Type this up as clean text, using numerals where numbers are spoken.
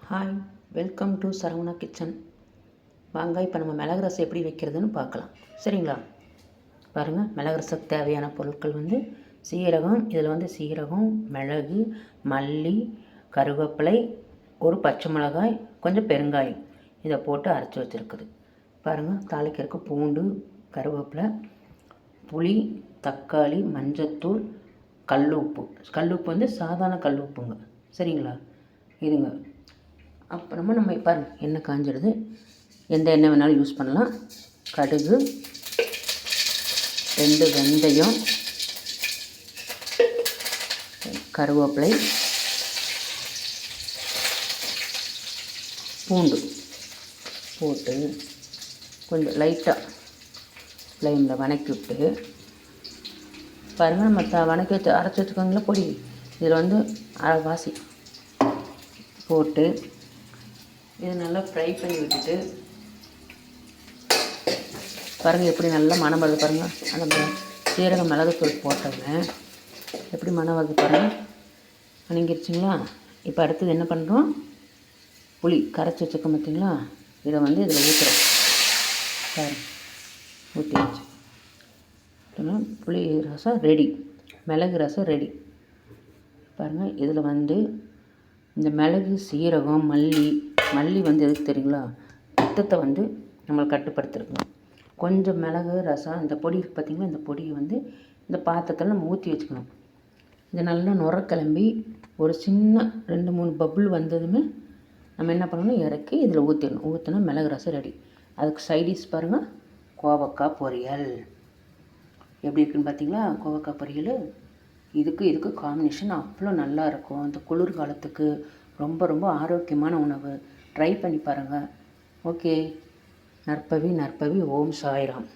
Hi, welcome to Saravana kitchen. வாங்க இப்போ நம்ம மிளகு ரசம் எப்படி வைக்கிறதுன்னு பார்க்கலாம். சரிங்களா? பாருங்கள், மிளகு ரசத்துக்கு தேவையான பொருட்கள் சீரகம். இதில் சீரகம், மிளகு, மல்லி, கருவேப்பிலை, ஒரு பச்சை மிளகாய், கொஞ்சம் பெருங்காயம் இதை போட்டு அரைச்சி வச்சுருக்குது. பாருங்கள், தாளிக்கிறதுக்கு பூண்டு, கருவேப்பிலை, புளி, தக்காளி, மஞ்சத்தூள், கல்லுப்பு சாதாரண கல்லுப்புங்க. சரிங்களா? இதுங்க. அப்புறமா நம்ம பாருங்கள், எண்ணெய் காஞ்சிடுது. எந்த எண்ணெய் வேணாலும் யூஸ் பண்ணலாம். கடுகு, 2 வெந்தயம், கருவேப்பிலை, பூண்டு போட்டு கொஞ்சம் லைட்டாக ஃப்ளேமில் வணக்கி விட்டு பாருங்கள், நம்ம வணக்கி வச்சு அரைச்சி வச்சுக்கோங்களா பொடி. இதில் அரைவாசி போட்டு இது நல்லா ஃப்ரை பண்ணி விட்டுட்டு பாருங்கள் எப்படி நல்லா மணம் வருது. பாருங்கள், அந்த சீரக மிளகுத்தூள் போட்டோங்க எப்படி மணம் வருது பாருங்கள். வணங்கிருச்சுங்களா? இப்போ அடுத்தது என்ன பண்ணுறோம், புளி கரைச்சி வச்சுக்க பார்த்தீங்களா, இதை இதில் ஊற்றுறோம். பாருங்கள், ஊற்றி வச்சு புளி ரசம் ரெடி, மிளகு ரசம் ரெடி. பாருங்கள், இதில் இந்த மிளகு, சீரகம், மல்லி எதுக்கு தெரியுங்களா, ரத்தத்தை நம்மளை கட்டுப்படுத்திருக்குங்க. கொஞ்சம் மிளகு ரசம் இந்த பொடி பார்த்திங்களா, இந்த பொடியை இந்த பாத்திரத்தில் நம்ம ஊற்றி வச்சுக்கணும். இது நல்லா நுர கிளம்பி ஒரு சின்ன 2-3 பபுள் வந்ததுமே நம்ம என்ன பண்ணணும், இறக்கி இதில் ஊற்றிடணும். ஊற்றினா மிளகு ரசம் ரெடி. அதுக்கு சைடிஷ் பாருங்கள், கோவக்காய் பொரியல் எப்படி இருக்குன்னு பார்த்தீங்களா. கோவக்காய் பொரியல் இதுக்கு காம்பினேஷன் அவ்வளோ நல்லாயிருக்கும். இந்த குளிர்காலத்துக்கு ரொம்ப ரொம்ப ஆரோக்கியமான உணவு. ட்ரை பண்ணி பாருங்கள். ஓகே. நற்பவி ஓம் சாய்ராம்.